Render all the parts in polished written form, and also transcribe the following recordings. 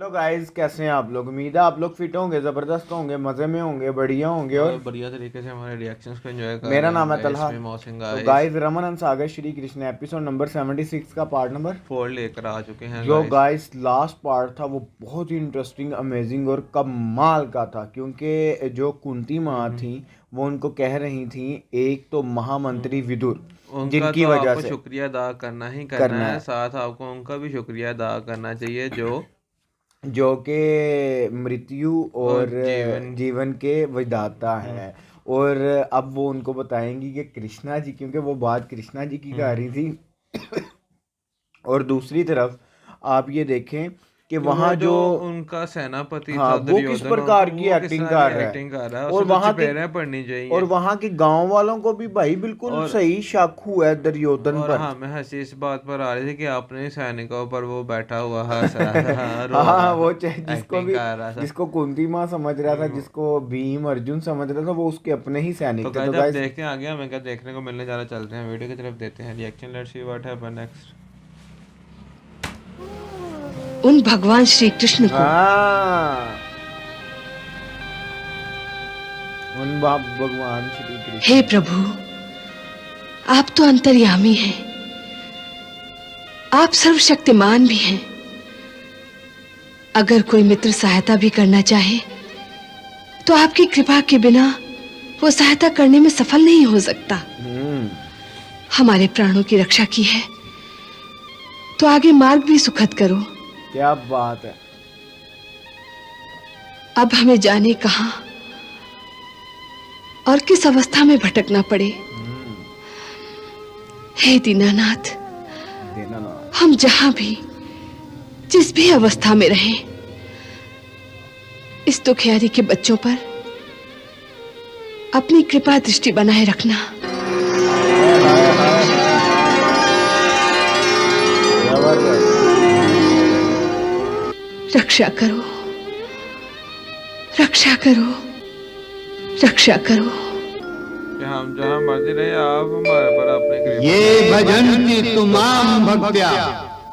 Hello guys, कैसे हैं आप लोग। उम्मीद है आप लोग फिट होंगे, ज़बरदस्त होंगे, मज़े में होंगे, बढ़िया होंगे। और बढ़िया तरीके से हमारे रिएक्शंस को एंजॉय कर मेरा रहे नाम है होंगे तलहा। इसमें मौसिन तो गाइस। गाइस, रमन हंस आ गए श्री कृष्ण एपिसोड नंबर 76 का पार्ट नंबर। फोर लेकर आ चुके हैं जो गाइस। गाइस लास्ट पार्ट था वो बहुत ही इंटरेस्टिंग, अमेजिंग और कमाल का था, क्योंकि जो कुंती माँ हम्म थी वो उनको कह रही थी, एक तो महामंत्री हम्म। विदुर उनका जिनकी तो वजह आपको से शुक्रिया अदा करना ही करना करना है, है, साथ आपको उनका भी शुक्रिया अदा करना चाहिए जो जो कि मृत्यु और और जीवन। जीवन के विधाता हम्म है। और अब वो उनको बताएंगी कि कृष्णा जी, क्योंकि वो बात कृष्णा जी की कर हम्म। रही थी। और दूसरी तरफ आप ये देखें कि कि वो वहाँ जो जो, उनका सेनापति हाँ, था वो किस दुर्योधन, प्रकार की वो किस एक्टिंग तरह की कर रहा है। एक्टिंग कर रहा है, और उसे तो वहाँ के चपेड़ें पड़नी और चाहिए। वहाँ के गांव वालों को भी भाई बिल्कुल और सही शक हुआ है दुर्योधन और पर। हाँ, मैं हंसी इस बात पर आ रही थी कि अपने सैनिकों पर वो बैठा हुआ हंस रहा था, रो हाँ, रहा वो था, चाहे जिसको एक्टिंग भी, कर रहा था। जिसको कुंती माँ समझ रहा था, हम्म, जिसको भीम अर्जुन समझ रहा था, वो उसके अपने ही तो सैनिक थे। तो गाइस अब गाइस, देखते हैं आगे हमें क्या देखने को मिलने जा रहा। चलते हैं वीडियो की तरफ, देते हैं reaction. Let's see what happen next. उन भगवान श्री कृष्ण को, हाँ, उन भगवान श्री हे कृष्ण को। प्रभु, आप तो अंतर्यामी हैं, आप सर्वशक्तिमान भी हैं। अगर कोई मित्र सहायता भी करना चाहे तो आपकी कृपा के बिना वो सहायता करने में सफल नहीं हो सकता। हम्म, हमारे प्राणों की रक्षा की है तो आगे मार्ग भी सुखद करो। क्या बात है। अब हमें जाने कहां और किस अवस्था में भटकना पड़े। हम्म, हे दीनानाथ, देना ना। हम जहां भी जिस भी अवस्था में रहें, इस दुखियारी के बच्चों पर अपनी कृपा दृष्टि बनाए रखना। हाय हाय हाय हाय हाय, जबरदस्त। रक्षा करो, रक्षा करो, रक्षा करो। कि हम जहाँ मर्जी रहे, आप हमारे पर अपनी कृपा ये दृष्टि बनाए भजन्ति रखें। तुमाम भक्त्या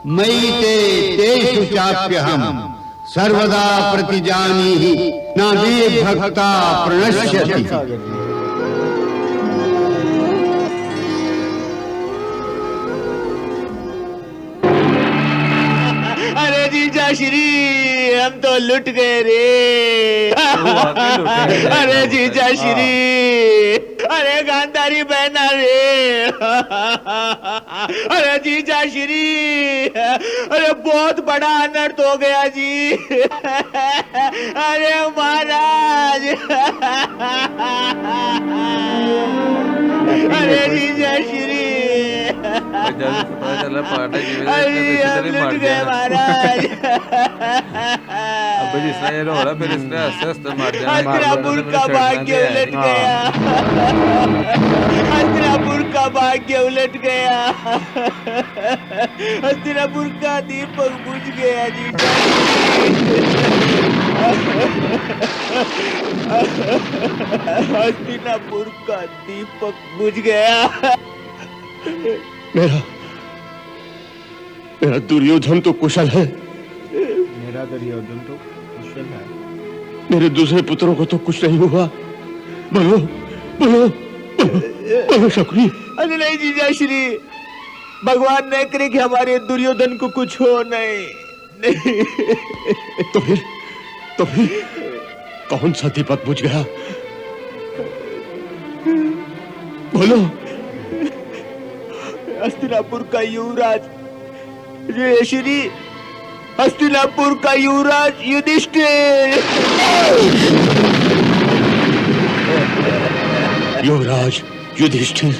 मयि ते तेषु चाप्यहम् सर्वदा प्रतिजानीहि न मे भक्ता रमन प्रणश्यति। सागर जी। अरे जीजा श्री, हम तो लुट गए रे। वो वाकई लुटे हैं, देखना अरे होता है। जीजा श्री, अरे गांधारी बहना रे। अरे जीजा श्री, अरे बहुत बड़ा अनर्थ हो गया जी। अरे महाराज। अरे जीजा श्री, और जब से पता चला पार्टा जीवित है, इसने तो अरे इसी हम तरह ही लुट मार गए जाना। महाराज। अब जिस तरह ये रो रहा, फिर इसने हंसते हंसते मार जाना कि मार इन्होंने हस्तिनापुर तो देना। मेरे का छेड़ना भाग्य दिया है उलट नहीं। गया। हाँ, हस्तिनापुर का भाग्य उलट गया। हस्तिनापुर का दीपक बुझ गया जी। हस्तिनापुर का दीपक बुझ गया। मेरा मेरा दुर्योधन तो कुशल है, मेरा दुर्योधन तो कुशल है। मेरे दूसरे पुत्रों को तो कुछ नहीं हुआ। बोलो बोलो बोलो, बोलो शकुनी। अरे नहीं जीजा श्री, भगवान ने करे कि हमारे दुर्योधन को कुछ हो नहीं। नहीं। तो फिर कौन सा दीपक बुझ गया? बोलो। हस्तिनापुर का युवराज ये श्री, हस्तिनापुर का युवराज युधिष्ठिर। युवराज युधिष्ठिर।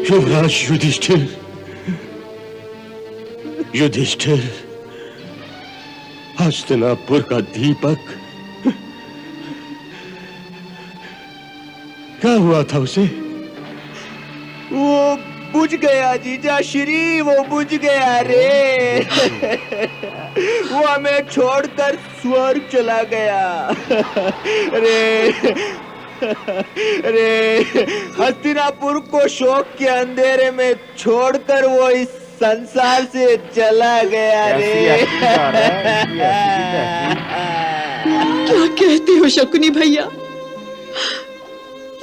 युवराज युधिष्ठिर, युधिष्ठिर, हस्तिनापुर का दीपक क्या हुआ था उसे? वो बुझ गया जीजा श्री, वो बुझ गया रे। वो हमें छोड़कर स्वर्ग चला गया रे। रे हस्तिनापुर को शोक के अंधेरे में छोड़कर वो इस संसार से चला गया रे। क्या कहते हो शकुनी भैया?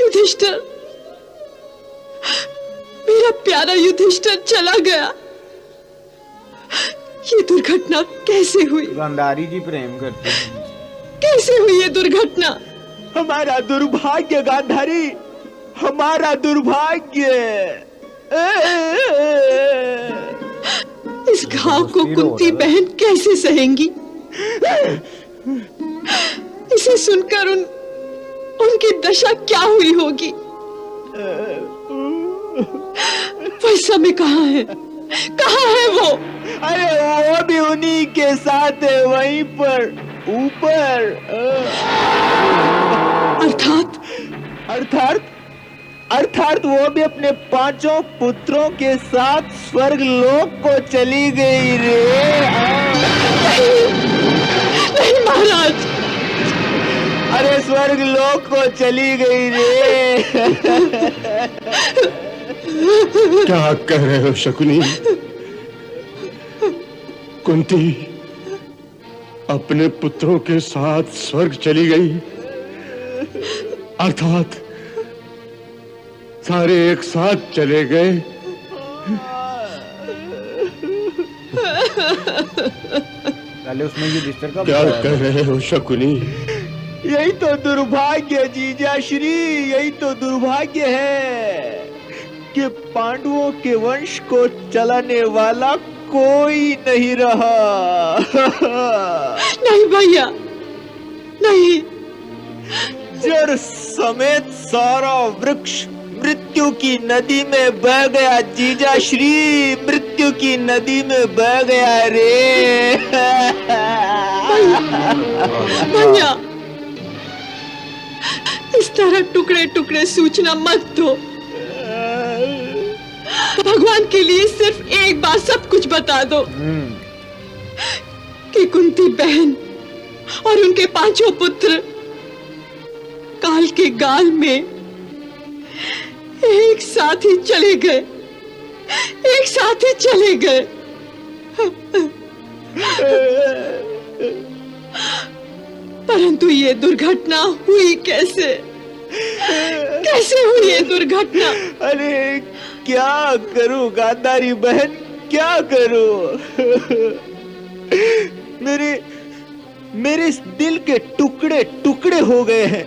युधिष्ठिर, मेरा प्यारा युधिष्ठिर चला गया। ये दुर्घटना कैसे हुई? गांधारी जी प्रेम करते हैं। कैसे हुई ये दुर्घटना? हमारा दुर्भाग्य गांधारी, हमारा दुर्भाग्य। इस घाव को कुंती बहन कैसे सहेंगी? इसे सुनकर उनकी दशा क्या हुई होगी? वह समय कहाँ है? कहाँ है वो? अरे वो भी उन्हीं के साथ है, वहीं पर ऊपर। अर्थात अर्थात वो भी अपने 5 पुत्रों के साथ स्वर्ग लोक को चली गई रे। नहीं महाराज, अरे स्वर्ग लोक को चली गई रे। क्या कह रहे हो शकुनी? कुंती अपने पुत्रों के साथ स्वर्ग चली गई, अर्थात सारे एक साथ चले गए। पहले उसमें युधिष्ठिर का क्या कह रहे हो शकुनी? यही तो दुर्भाग्य जीजा श्री, यही तो दुर्भाग्य है कि पांडवों के वंश को चलाने वाला कोई नहीं रहा। नहीं भैया, नहीं। जड़ समेत सारा वृक्ष मृत्यु की नदी में बह गया जीजा श्री, मृत्यु की नदी में बह गया रे। भैया, इस तरह टुकड़े टुकड़े सूचना मत दो। भगवान के लिए सिर्फ एक बार सब कुछ बता दो कि कुंती बहन और उनके 5 पुत्र काल के गाल में एक साथ ही चले गए, एक साथ ही चले गए। परंतु ये दुर्घटना हुई कैसे? कैसे हुई ये दुर्घटना? अरे क्या करूं गांधारी बहन, क्या करूं? मेरे इस दिल के टुकड़े टुकड़े हो गए हैं।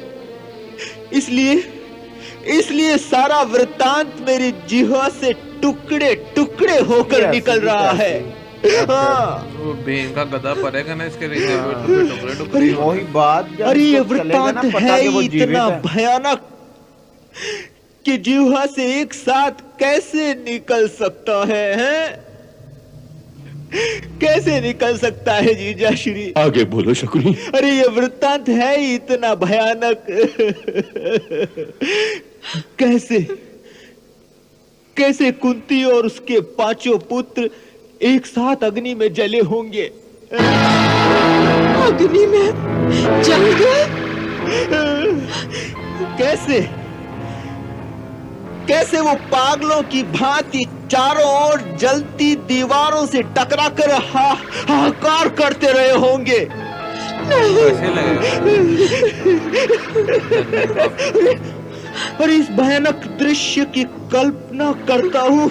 इसलिए सारा वृत्तांत मेरी जिह्वा से टुकड़े टुकड़े होकर निकल रहा है। हाँ, वो बहन का गधा पड़ेगा ना इसके हृदय पे, टुकड़े टुकड़े। वही बात। अरे ये वृत्तांत है इतना भयानक कि जिह्वा से एक साथ कैसे निकल सकता है? कैसे निकल सकता है जीजा श्री? आगे बोलो शकुनी। अरे ये वृत्तांत है ही इतना भयानक। कैसे कुंती और उसके 5 पुत्र एक साथ अग्नि में जले होंगे? अग्नि में जल गए? कैसे वो पागलों की भांति चारों ओर जलती दीवारों से टकराकर हाहाकार करते रहे होंगे? कैसे लगेगा? और इस भयानक दृश्य की कल्पना करता हूं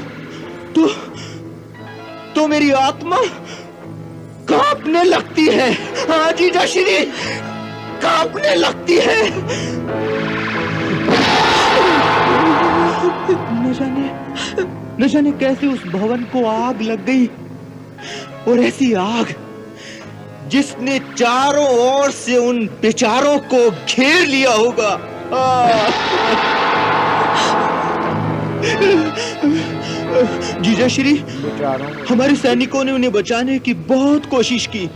तो मेरी आत्मा कांपने लगती है। हाँ जीजा श्री, कांपने लगती है। न जाने कैसे उस भवन को आग लग गई, और ऐसी आग जिसने चारों ओर से उन बेचारों को घेर लिया होगा। जीजा श्री, हमारे सैनिकों ने उन्हें बचाने की बहुत कोशिश की।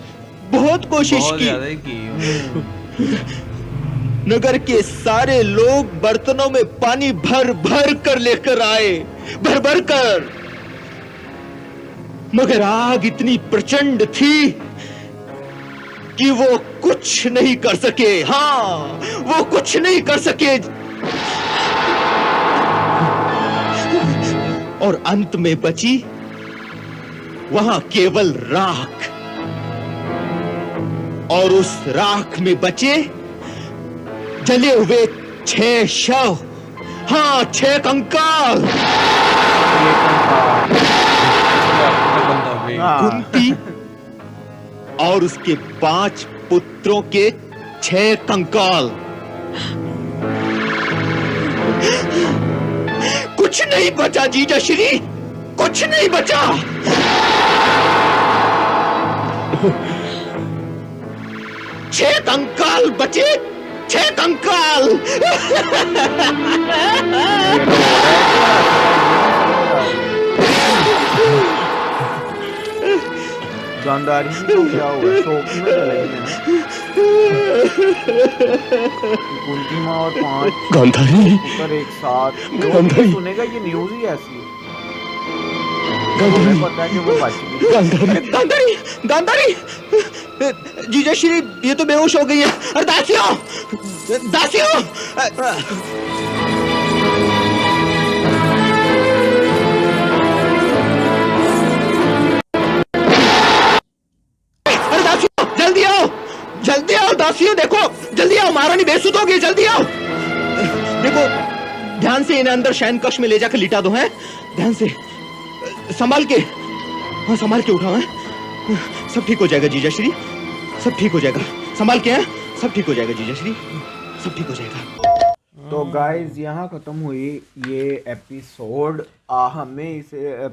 नगर के सारे लोग बर्तनों में पानी भर भर कर लेकर आए, भर भर कर, मगर आग इतनी प्रचंड थी कि वो कुछ नहीं कर सके। हाँ, वो कुछ नहीं कर सके। और अंत में बची वहां केवल राख, और उस राख में बचे जले हुए 6 शव। हाँ, 6 कंकाल। बंदा भी हाँ। कुंती और उसके 5 पुत्रों के 6 कंकाल। कुछ नहीं बचा जीजा श्री, कुछ नहीं बचा। छह कंकाल बचे, 6 कंकाल। गांधारी जी को क्या हुआ, शौक में चले गए हैं। कुंती माँ और 5 गांधारी पुत्र एक साथ। गांधारी। ये सुनेगा, ये न्यूज ही ऐसी है। गांधारी हमें पता है कि वो बच गई। गांधारी गांधारी, गांधारी, जीजा श्री ये तो बेहोश हो गई है। अरे दासियों, दासियों। अरे दासियों, जल्दी आओ, जल्दी आओ दासियों, देखो जल्दी आओ, महारानी बेसुध हो गई, जल्दी आओ। देखो ध्यान से इन्हें अंदर शयन कक्ष में ले जाकर लिटा दो। है ध्यान से, संभाल के, हाँ संभाल के उठाओ। है सब ठीक हो जाएगा जीजा श्री, सब ठीक हो जाएगा। संभाल के, हैं सब ठीक हो जाएगा जीजा श्री, सब ठीक हो जाएगा। तो गाइज यहाँ ख़त्म हुई ये एपिसोड। हमें इस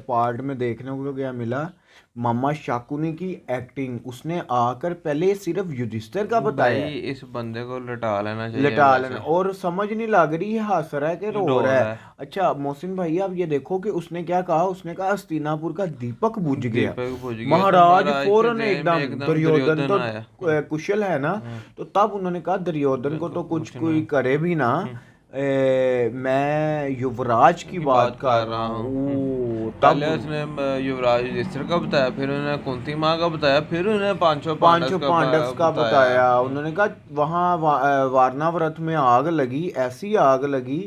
पार्ट में देखने को क्या मिला, मामा शाकुनी की एक्टिंग। उसने आकर पहले सिर्फ युधिष्ठिर का बताया, भाई इस बंदे को लटा लेना चाहिए लटा वैसे। लेना, और समझ नहीं लग रही है हंस रहा है कि रो रहा है। अच्छा मोहसिन भाई, आप ये देखो कि उसने क्या कहा, उसने कहा हस्तिनापुर का दीपक बुझ गया। दीपक बुझ गया, महाराज तो महाराज फौरन के ज़हन में एकदम दुर्योधन तो आया। कुशल है ना, तो तब उन्होंने कहा दुर्योधन को तो कुछ कोई करे भी ना, मैं युवराज की बात कर रहा हूँ। पहले तब उसने युवराज युधिष्ठिर का बताया, फिर उन्होंने कुंती माँ का बताया, फिर उन्होंने पांचों पांचों पांडव का बताया। उन्होंने कहा वहाँ वारणाव्रत में आग लगी, ऐसी आग लगी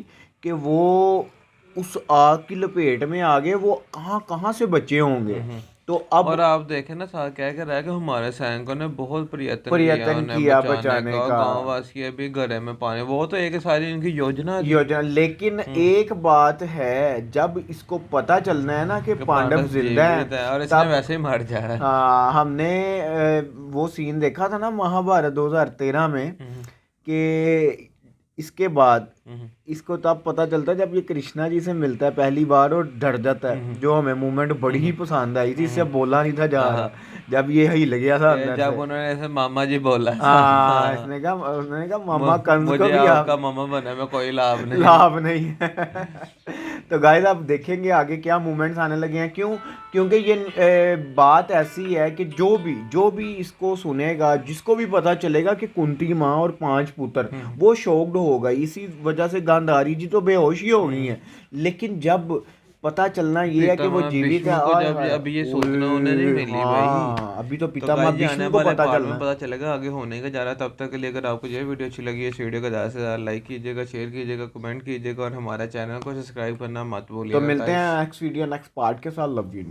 कि वो उस आग की लपेट में आ गए, वो कहाँ कहाँ से बचे होंगे। तो अब और आप देखें ना, साथ क्या कह रहा है कि हमारे सैनिकों ने बहुत प्रयत्न किया किया बचाने का। गांव वासी अभी घरे में पानी, वो तो एक सारी इनकी योजना थी। योजना। लेकिन एक बात है, जब इसको पता चलना है ना कि पांडव जिंदा जीवित हैं, और इसने तब वैसे ही मर जाए। हाँ, हमने वो सीन देखा था ना महाभारत 2013 में, कि इसके बाद इसको तब पता चलता है जब ये कृष्णा जी से मिलता है पहली बार और डर जाता है, जो हमें मूवमेंट बड़ी ही पसंद आई थी। इससे बोला नहीं था जा रहा, जब ये हिल गया था अंदर जब से। उन्होंने ऐसे मामा जी बोला, हाँ, उसने कहा मामा कंस को मुझे भी आपका मामा बनने में कोई लाभ नहीं। लाभ नहीं है। तो गाइस आप देखेंगे आगे क्या मूवमेंट्स आने लगे हैं। क्योंकि ये बात ऐसी है कि जो भी इसको सुनेगा, जिसको भी पता चलेगा कि कुंती माँ और 5 पुत्र, वो शॉक्ड होगा। इसी वजह से गांधारी जी तो बेहोश ही हो गई हैं। लेकिन जब पता चलना ये है कि वो जीवित है, को जब अभी ये सूचना उन्हें नहीं मिली भाई, अभी तो तो पितामह गाइस, आने विष्णु को वाले पता पार्ट चलना में है। पता चलेगा आगे होने का जा रहा है। तब तक के लिए अगर आपको ये वीडियो अच्छी लगी है, इस वीडियो को ज़्यादा से ज़्यादा लाइक कीजिएगा, शेयर कीजिएगा, कमेंट कीजिएगा, और हमारे चैनल को सब्सक्राइब करना मत भूलिएगा। तो मिलते हैं नेक्स्ट वीडियो नेक्स्ट पार्ट के साथ। Love you.